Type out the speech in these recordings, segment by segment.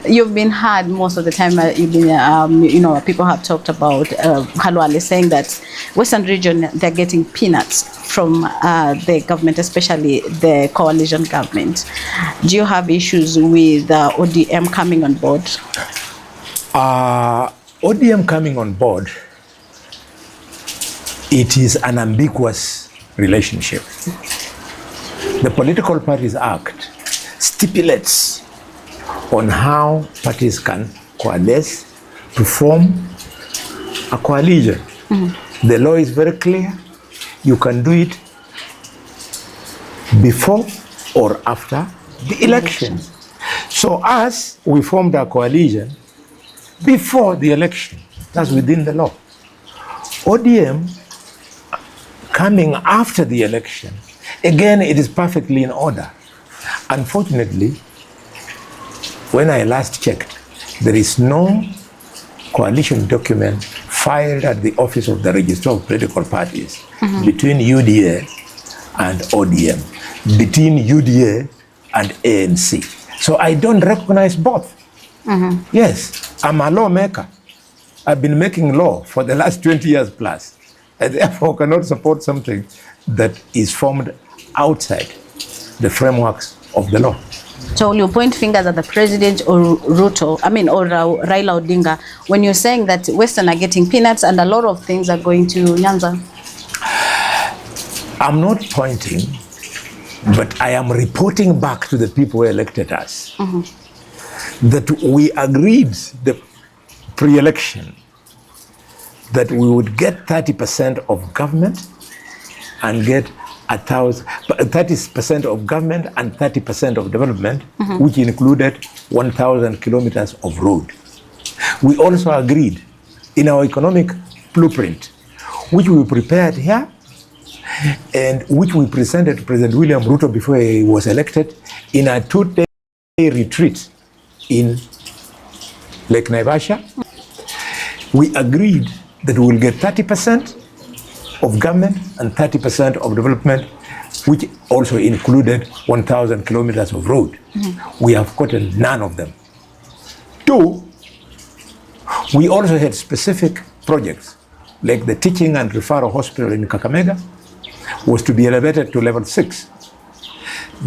You've been heard most of the time. You've been, people have talked about KHALWALE saying that Western region, they're getting peanuts from the government, especially the coalition government. Do you have issues with ODM coming on board? ODM coming on board, it is an ambiguous relationship. The Political Parties Act stipulates on how parties can coalesce to form a coalition. The law is very clear. You can do it before or after the election. So as we formed a coalition before the election, that's within the law. ODM coming after the election, again, it is perfectly in order. Unfortunately, when I last checked, there is no coalition document filed at the office of the Registrar of Political Parties between UDA and ODM, between UDA and ANC. So I don't recognize both. Yes, I'm a lawmaker. I've been making law for the last 20 years plus. I therefore cannot support something that is formed outside the frameworks of the law. So will you point fingers at the president or Ruto, or Raila Odinga, when you're saying that Western are getting peanuts and a lot of things are going to Nyanza? I'm not pointing, but I am reporting back to the people who elected us that we agreed the pre-election that we would get 30% of government and get 30% of government and 30% of development, which included 1,000 kilometers of road. We also agreed in our economic blueprint, which we prepared here and which we presented to President William Ruto before he was elected in a 2-day retreat in Lake Naivasha. We agreed that we will get 30% of government and 30% of development, which also included 1,000 kilometers of road. We have gotten none of them. 2, we also had specific projects, like the teaching and referral hospital in Kakamega was to be elevated to level 6.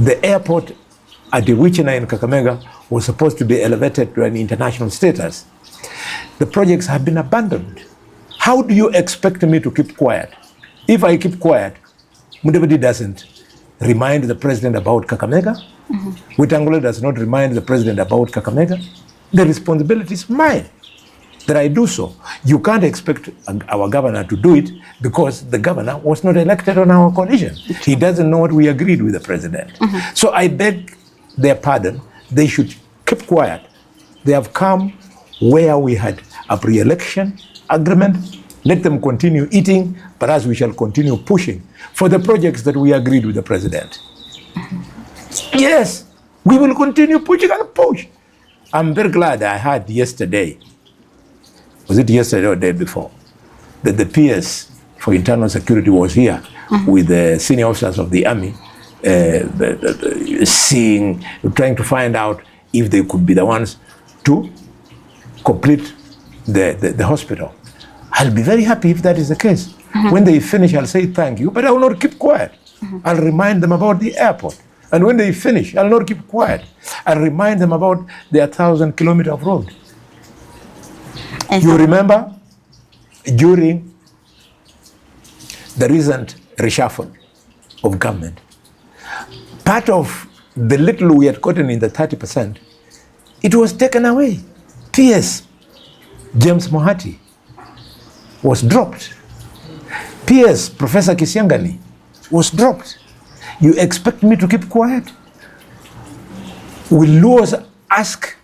The airport at the Wichina in Kakamega was supposed to be elevated to an international status. The projects have been abandoned. How do you expect me to keep quiet? If I keep quiet, Mudavadi doesn't remind the president about Kakamega. Wetangula does not remind the president about Kakamega. The responsibility is mine that I do so. You can't expect our governor to do it because the governor was not elected on our coalition. He doesn't know what we agreed with the president. So I beg their pardon. They should keep quiet. They have come where we had a pre-election agreement. Let them continue eating, but as we shall continue pushing for the projects that we agreed with the president. Yes, we will continue pushing and push. I'm very glad I heard yesterday, was it yesterday or the day before, that the PS for internal security was here with the senior officers of the army, trying to find out if they could be the ones to complete the hospital. I'll be very happy if that is the case. When they finish, I'll say thank you, but I will not keep quiet. I'll remind them about the airport. And when they finish, I'll not keep quiet. I'll remind them about their 1,000 kilometer of road. You remember during the recent reshuffle of government, part of the little we had gotten in the 30%, it was taken away. PS James Mohati was dropped. PS Professor Kisiangani was dropped. You expect me to keep quiet? Will Luos ask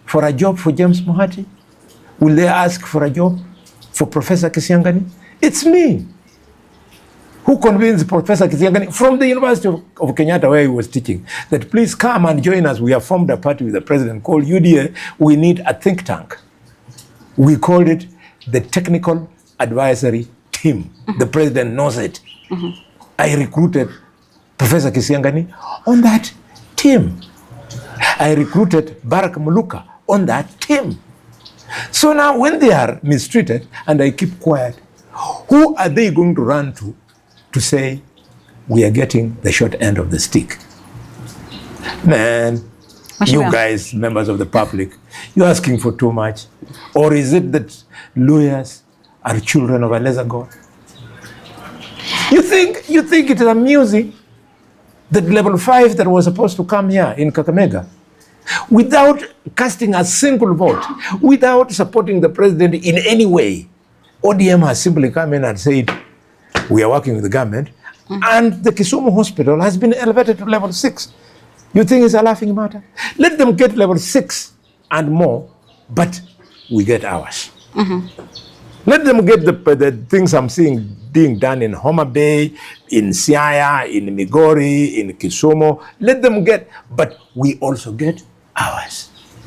for a job for James Mohati? Will they ask for a job for Professor Kisiangani? It's me who convinced Professor Kisiangani from the University of Kenyatta, where he was teaching, that please come and join us. We have formed a party with the president called UDA. We need a think tank. We called it the Technical Advisory Team. The president knows it. I recruited Professor Kisiangani on that team. I recruited Barack Muluka on that team. So now when they are mistreated and I keep quiet, who are they going to run to say we are getting the short end of the stick? Man, you guys, members of the public, you're asking for too much. Or is it that lawyers are children of a lesser God? You think it is amusing that level 5 that was supposed to come here in Kakamega, without casting a single vote, without supporting the president in any way, ODM has simply come in and said, we are working with the government, and the Kisumu hospital has been elevated to level 6. You think it's a laughing matter? Let them get level 6 and more, but we get ours. Let them get the things I'm seeing being done in Homa Bay, in Siaya, in Migori, in Kisumu. Let them get, but we also get ours.